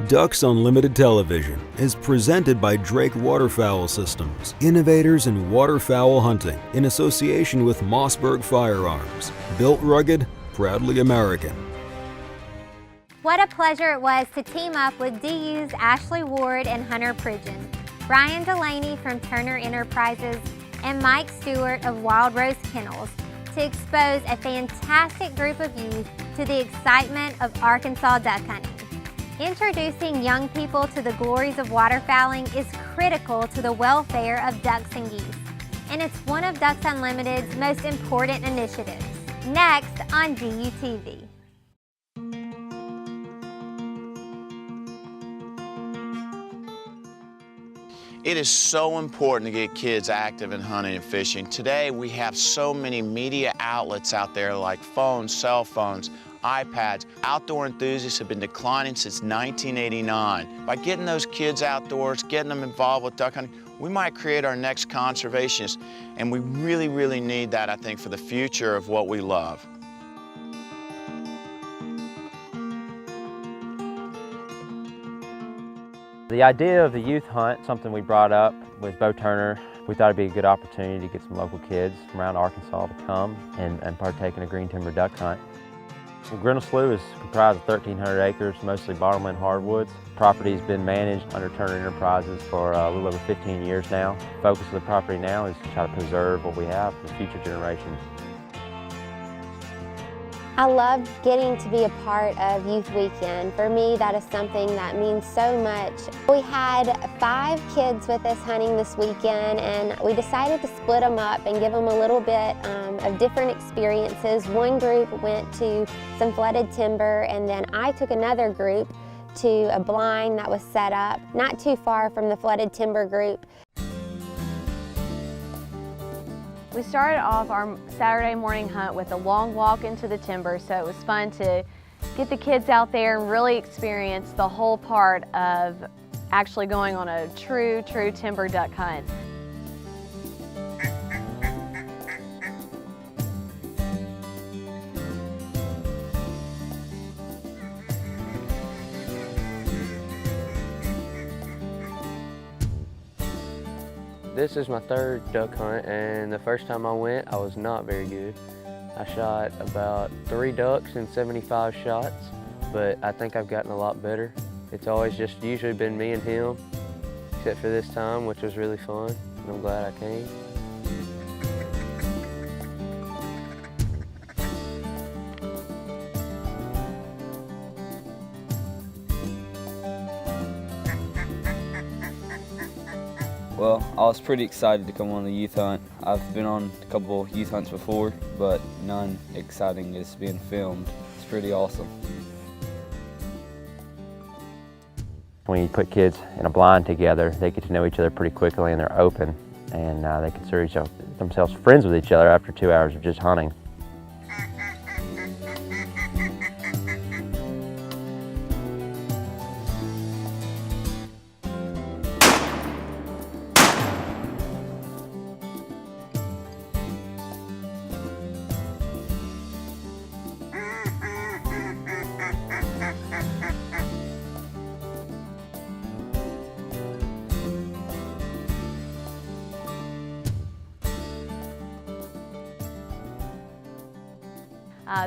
Ducks Unlimited Television is presented by Drake Waterfowl Systems, innovators in waterfowl hunting, in association with Mossberg Firearms. Built rugged, proudly American. What a pleasure it was to team up with DU's Ashley Ward and Hunter Pridgeon, Brian Delaney from Turner Enterprises, and Mike Stewart of Wild Rose Kennels to expose a fantastic group of youth to the excitement of Arkansas duck hunting. Introducing young people to the glories of waterfowling is critical to the welfare of ducks and geese, and it's one of Ducks Unlimited's most important initiatives. Next on DUTV. It is so important to get kids active in hunting and fishing. Today we have so many media outlets out there like phones, cell phones, iPads. Outdoor enthusiasts have been declining since 1989. By getting those kids outdoors, getting them involved with duck hunting, we might create our next conservationists, and we really, really need that, I think, for the future of what we love. The idea of the youth hunt, something we brought up with Bo Turner. We thought it'd be a good opportunity to get some local kids from around Arkansas to come and partake in a green timber duck hunt. Well, Grinnell Slough is comprised of 1,300 acres, mostly bottomland hardwoods. The property's been managed under Turner Enterprises for a little over 15 years now. The focus of the property now is to try to preserve what we have for future generations. I love getting to be a part of Youth Weekend. For me, that is something that means so much. We had 5 kids with us hunting this weekend, and we decided to split them up and give them a little bit of different experiences. One group went to some flooded timber, and then I took another group to a blind that was set up not too far from the flooded timber group. We started off our Saturday morning hunt with a long walk into the timber, so it was fun to get the kids out there and really experience the whole part of actually going on a true timber duck hunt. This is my 3rd duck hunt, and the first time I went, I was not very good. I shot about 3 ducks in 75 shots, but I think I've gotten a lot better. It's always just usually been me and him, except for this time, which was really fun, and I'm glad I came. Well, I was pretty excited to come on the youth hunt. I've been on a couple youth hunts before, but none exciting as being filmed. It's pretty awesome. When you put kids in a blind together, they get to know each other pretty quickly, and they're open, and they consider themselves friends with each other after 2 hours of just hunting.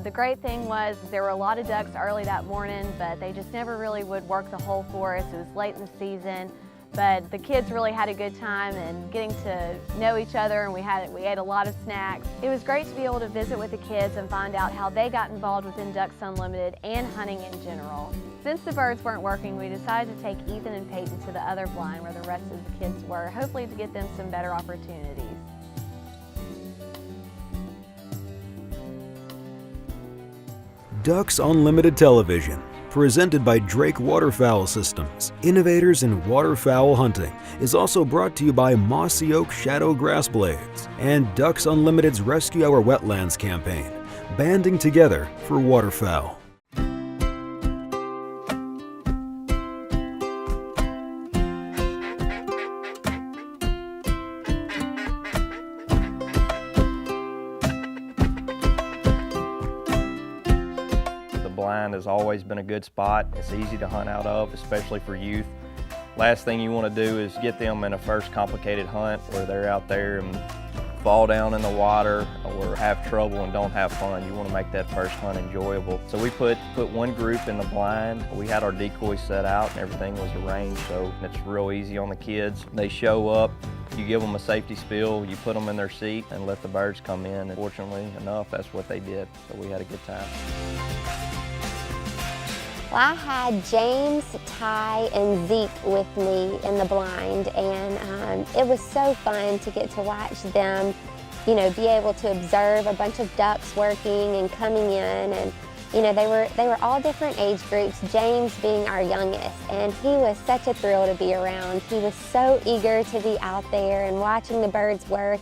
The great thing was there were a lot of ducks early that morning, but they just never really would work the hole for us. It was late in the season, but the kids really had a good time and getting to know each other, and we ate a lot of snacks. It was great to be able to visit with the kids and find out how they got involved within Ducks Unlimited and hunting in general. Since the birds weren't working, we decided to take Ethan and Peyton to the other blind where the rest of the kids were, hopefully to get them some better opportunities. Ducks Unlimited Television, presented by Drake Waterfowl Systems, innovators in waterfowl hunting, is also brought to you by Mossy Oak Shadow Grass Blades and Ducks Unlimited's Rescue Our Wetlands campaign, banding together for waterfowl. blind has always been a good spot. It's easy to hunt out of, especially for youth. Last thing you want to do is get them in a first complicated hunt where they're out there and fall down in the water or have trouble and don't have fun. You want to make that first hunt enjoyable. So we put one group in the blind. We had our decoys set out and everything was arranged, so it's real easy on the kids. They show up, you give them a safety spill, you put them in their seat and let the birds come in. And fortunately enough, that's what they did. So we had a good time. Well, I had James, Ty, and Zeke with me in the blind, and it was so fun to get to watch them, you know, be able to observe a bunch of ducks working and coming in, and you know, they were all different age groups, James being our youngest, and he was such a thrill to be around. He was so eager to be out there and watching the birds work.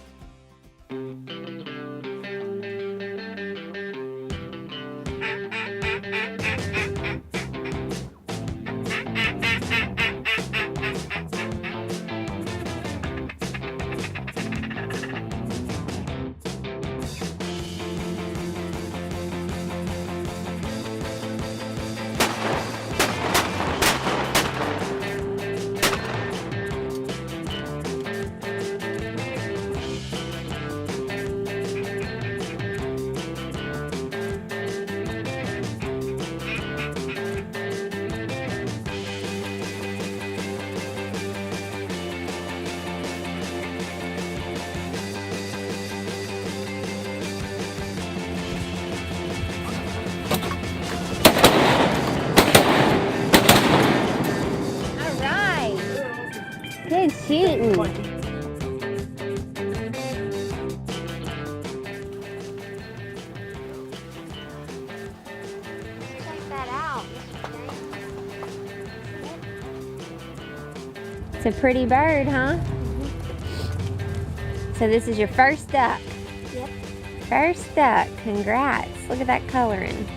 Good shooting. Check that out. It's a pretty bird, huh? So this is your first duck? Yep. First duck, congrats. Look at that coloring.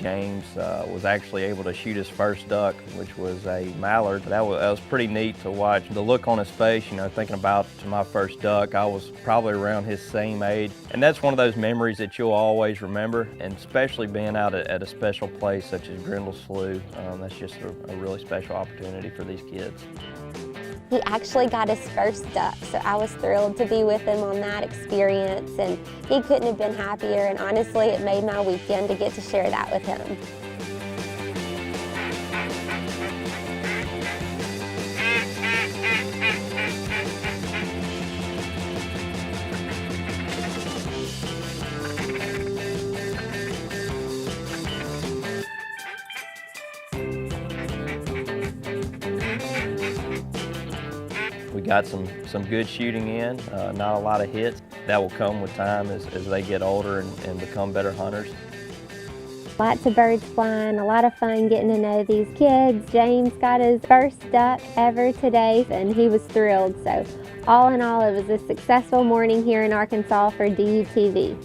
James was actually able to shoot his first duck, which was a mallard. That was pretty neat to watch. The look on his face, you know, thinking about my first duck, I was probably around his same age. And that's one of those memories that you'll always remember, and especially being out at a special place such as Grindle Slough. That's just a really special opportunity for these kids. He actually got his first duck, so I was thrilled to be with him on that experience, and he couldn't have been happier, and honestly, it made my weekend to get to share that with him. We got some good shooting in, not a lot of hits. That will come with time as they get older and become better hunters. Lots of birds flying, a lot of fun getting to know these kids. James got his first duck ever today and he was thrilled. So all in all, it was a successful morning here in Arkansas for DUTV.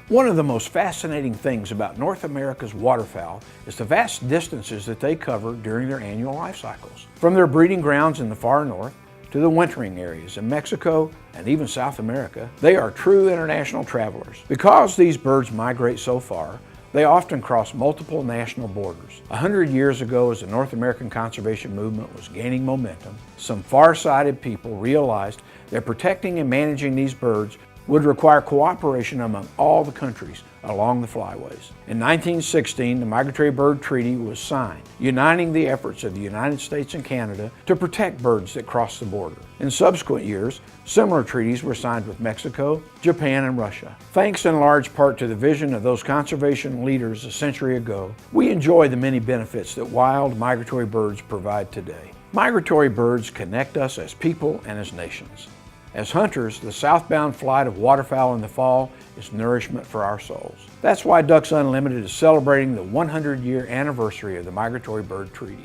One of the most fascinating things about North America's waterfowl is the vast distances that they cover during their annual life cycles. From their breeding grounds in the far north to the wintering areas in Mexico and even South America, they are true international travelers. Because these birds migrate so far, they often cross multiple national borders. 100 years ago, as the North American conservation movement was gaining momentum, some far-sighted people realized that protecting and managing these birds would require cooperation among all the countries along the flyways. In 1916, the Migratory Bird Treaty was signed, uniting the efforts of the United States and Canada to protect birds that cross the border. In subsequent years, similar treaties were signed with Mexico, Japan, and Russia. Thanks in large part to the vision of those conservation leaders a century ago, we enjoy the many benefits that wild migratory birds provide today. Migratory birds connect us as people and as nations. As hunters, the southbound flight of waterfowl in the fall is nourishment for our souls. That's why Ducks Unlimited is celebrating the 100-year anniversary of the Migratory Bird Treaty.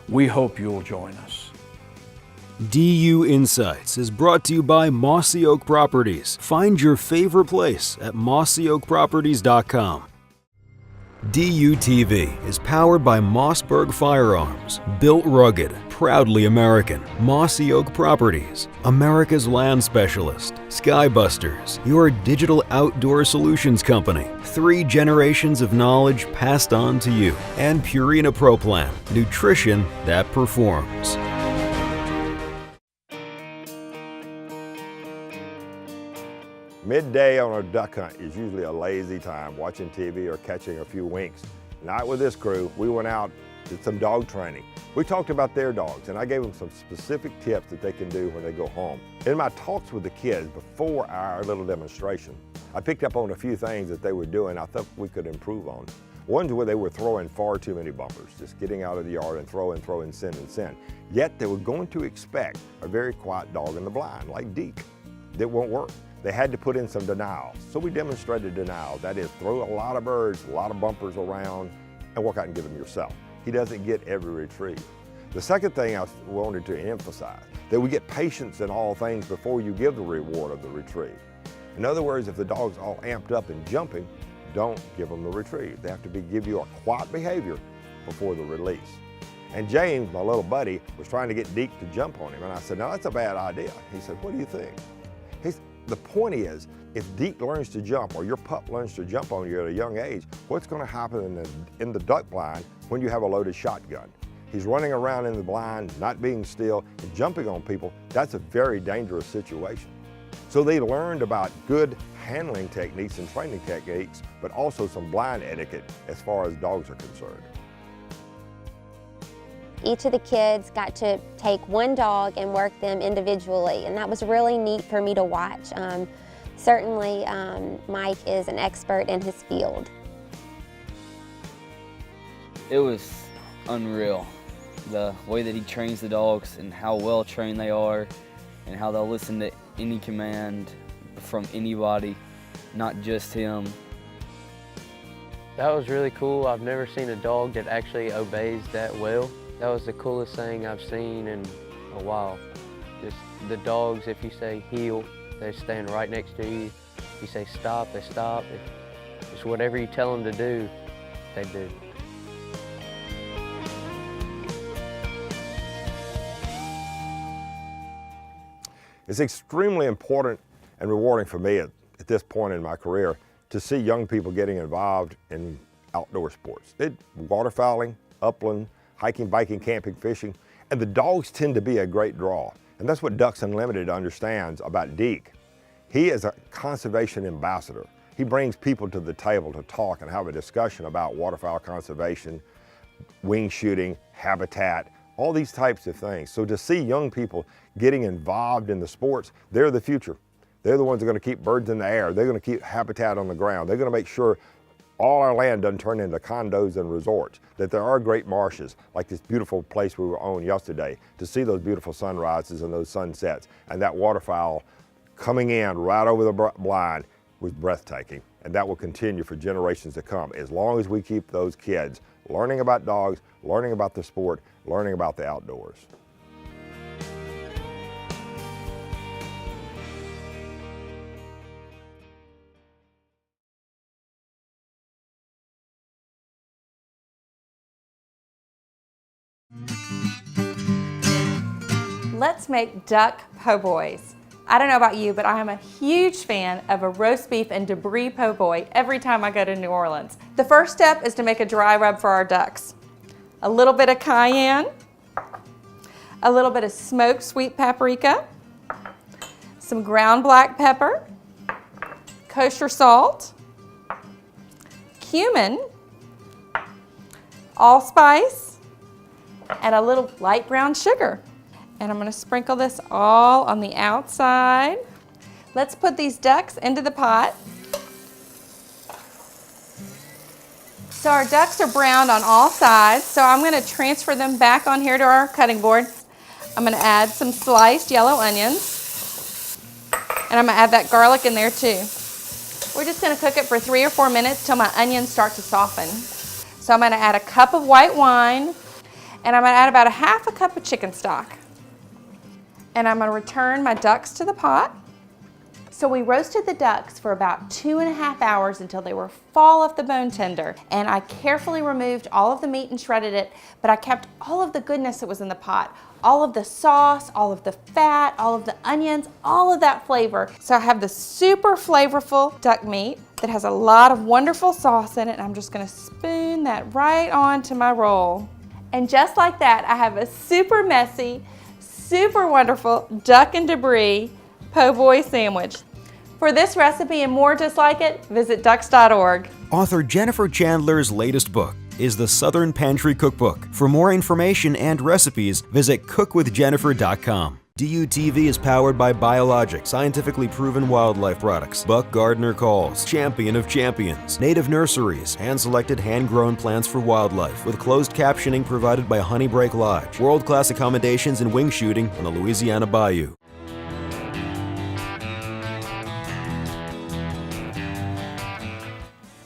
We hope you'll join us. DU Insights is brought to you by Mossy Oak Properties. Find your favorite place at mossyoakproperties.com. DUTV is powered by Mossberg Firearms, built rugged, proudly American. Mossy Oak Properties, America's land specialist. Skybusters, your digital outdoor solutions company. 3 generations of knowledge passed on to you. And Purina Pro Plan, nutrition that performs. Midday on a duck hunt is usually a lazy time, watching TV or catching a few winks. Not with this crew. We went out, did some dog training. We talked about their dogs, and I gave them some specific tips that they can do when they go home. In my talks with the kids before our little demonstration, I picked up on a few things that they were doing I thought we could improve on. One's where they were throwing far too many bumpers, just getting out of the yard and throw and send. Yet they were going to expect a very quiet dog in the blind, like Deke. That won't work. They had to put in some denial. So we demonstrated denial. That is, throw a lot of birds, a lot of bumpers around, and walk out and get them yourself. He doesn't get every retrieve. The second thing I wanted to emphasize, that we get patience in all things before you give the reward of the retrieve. In other words, if the dog's all amped up and jumping, don't give them the retrieve. They have to give you a quiet behavior before the release. And James, my little buddy, was trying to get Deke to jump on him, and I said, no, that's a bad idea. He said, what do you think? The point is, if Deke learns to jump or your pup learns to jump on you at a young age, what's going to happen in the duck blind when you have a loaded shotgun? He's running around in the blind, not being still, and jumping on people. That's a very dangerous situation. So they learned about good handling techniques and training techniques, but also some blind etiquette as far as dogs are concerned. Each of the kids got to take one dog and work them individually, and that was really neat for me to watch. Certainly, Mike is an expert in his field. It was unreal, the way that he trains the dogs and how well trained they are and how they'll listen to any command from anybody, not just him. That was really cool. I've never seen a dog that actually obeys that well. That was the coolest thing I've seen in a while. Just the dogs, if you say heel, they're staying right next to you. If you say stop, they stop. Just whatever you tell them to do, they do. It's extremely important and rewarding for me at this point in my career to see young people getting involved in outdoor sports. Waterfowling, upland, hiking, biking, camping, fishing, and the dogs tend to be a great draw. And that's what Ducks Unlimited understands about Deke. He is a conservation ambassador. He brings people to the table to talk and have a discussion about waterfowl conservation, wing shooting, habitat, all these types of things. So to see young people getting involved in the sports, they're the future. They're the ones that are going to keep birds in the air. They're going to keep habitat on the ground. They're going to make sure all our land doesn't turn into condos and resorts, that there are great marshes, like this beautiful place we were on yesterday, to see those beautiful sunrises and those sunsets, and that waterfowl coming in right over the blind was breathtaking. And that will continue for generations to come, as long as we keep those kids learning about dogs, learning about the sport, learning about the outdoors. Let's make duck po' boys. I don't know about you, but I am a huge fan of a roast beef and debris po' boy every time I go to New Orleans. The first step is to make a dry rub for our ducks. A little bit of cayenne, a little bit of smoked sweet paprika, some ground black pepper, kosher salt, cumin, allspice, and a little light brown sugar. And I'm going to sprinkle this all on the outside. Let's put these ducks into the pot. So our ducks are browned on all sides, so I'm going to transfer them back on here to our cutting board. I'm going to add some sliced yellow onions, and I'm going to add that garlic in there too. We're just going to cook it for 3 or 4 minutes till my onions start to soften. So I'm going to add a cup of white wine, and I'm going to add about a half a cup of chicken stock. And I'm going to return my ducks to the pot. So we roasted the ducks for about 2.5 hours until they were fall off the bone tender. And I carefully removed all of the meat and shredded it, but I kept all of the goodness that was in the pot. All of the sauce, all of the fat, all of the onions, all of that flavor. So I have the super flavorful duck meat that has a lot of wonderful sauce in it, and I'm just gonna spoon that right onto my roll. And just like that, I have a super messy, super wonderful duck and debris po' boy sandwich. For this recipe and more just like it, visit ducks.org. Author Jennifer Chandler's latest book is the Southern Pantry Cookbook. For more information and recipes, visit cookwithjennifer.com. DUTV is powered by Biologic, scientifically proven wildlife products. Buck Gardner Calls, Champion of Champions, Native Nurseries, hand-selected hand-grown plants for wildlife, with closed captioning provided by Honeybreak Lodge. World-class accommodations and wing shooting on the Louisiana Bayou.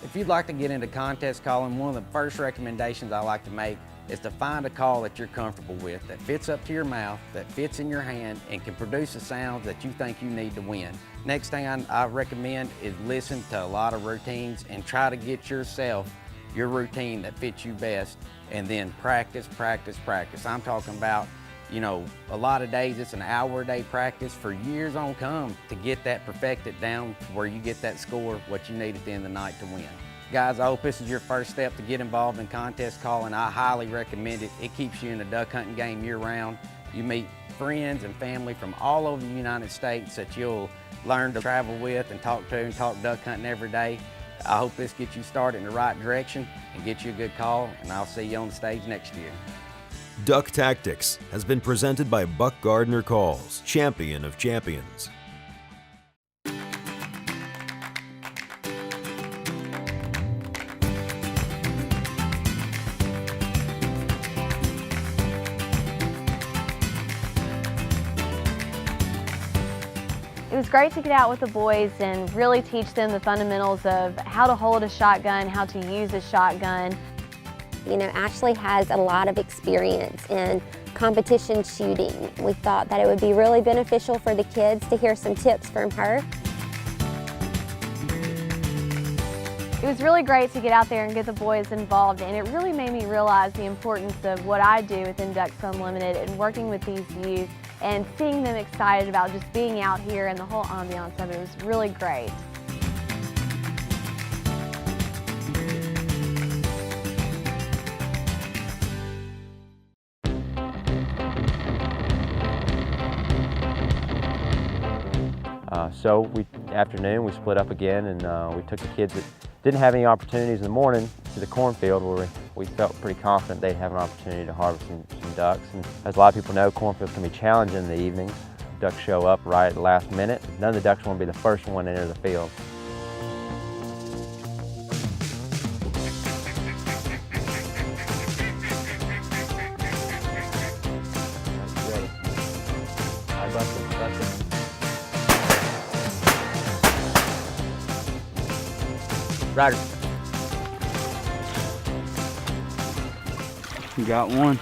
If you'd like to get into contest calling, one of the first recommendations I like to make is to find a call that you're comfortable with, that fits up to your mouth, that fits in your hand, and can produce the sounds that you think you need to win. Next thing I recommend is listen to a lot of routines and try to get yourself your routine that fits you best, and then practice, practice, practice. I'm talking about, you know, a lot of days, it's an hour-a-day practice for years on come to get that perfected down to where you get that score, what you need at the end of the night to win. Guys, I hope this is your first step to get involved in contest calling. I highly recommend it. It keeps you in the duck hunting game year-round. You meet friends and family from all over the United States that you'll learn to travel with and talk to and talk duck hunting every day. I hope this gets you started in the right direction and get you a good call, and I'll see you on the stage next year. Duck Tactics has been presented by Buck Gardner Calls, Champion of Champions. It was great to get out with the boys and really teach them the fundamentals of how to hold a shotgun, how to use a shotgun. You know, Ashley has a lot of experience in competition shooting. We thought that it would be really beneficial for the kids to hear some tips from her. It was really great to get out there and get the boys involved, and it really made me realize the importance of what I do within Ducks Unlimited and working with these youth and seeing them excited about just being out here and the whole ambiance of it was really great. So afternoon we split up again, and we took the kids that didn't have any opportunities in the morning to the cornfield where we felt pretty confident they'd have an opportunity to harvest some ducks. And as a lot of people know, cornfields can be challenging in the evenings. Ducks show up right at the last minute. None of the ducks want to be the first one to enter the field. Ryder. You got one.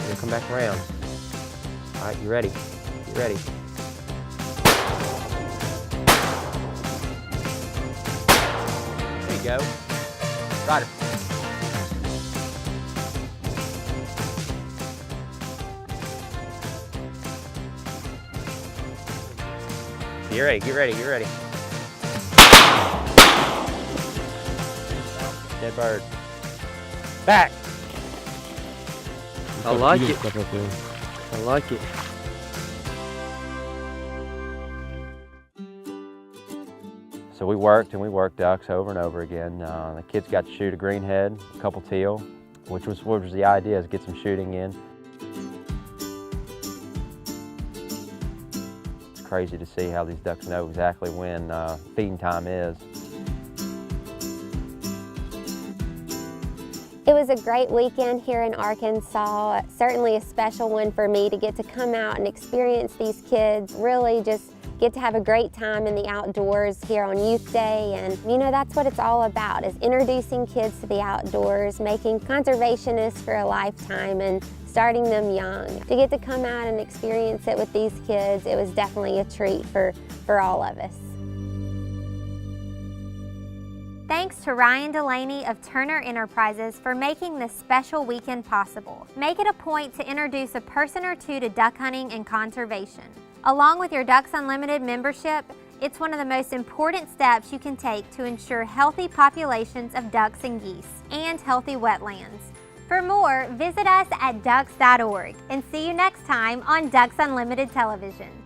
You'll come back around. All right, you ready? You ready? There you go. Ryder. Get ready, get ready, get ready. Dead bird. Back. I like it. I like it. So we worked ducks over and over again. The kids got to shoot a greenhead, a couple teal, which was the idea, is get some shooting in. It's crazy to see how these ducks know exactly when feeding time is. It was a great weekend here in Arkansas, certainly a special one for me to get to come out and experience these kids, really just get to have a great time in the outdoors here on Youth Day. And you know, that's what it's all about, is introducing kids to the outdoors, making conservationists for a lifetime, and starting them young. To get to come out and experience it with these kids, it was definitely a treat for all of us. Thanks to Ryan Delaney of Turner Enterprises for making this special weekend possible. Make it a point to introduce a person or two to duck hunting and conservation. Along with your Ducks Unlimited membership, it's one of the most important steps you can take to ensure healthy populations of ducks and geese and healthy wetlands. For more, visit us at ducks.org and see you next time on Ducks Unlimited Television.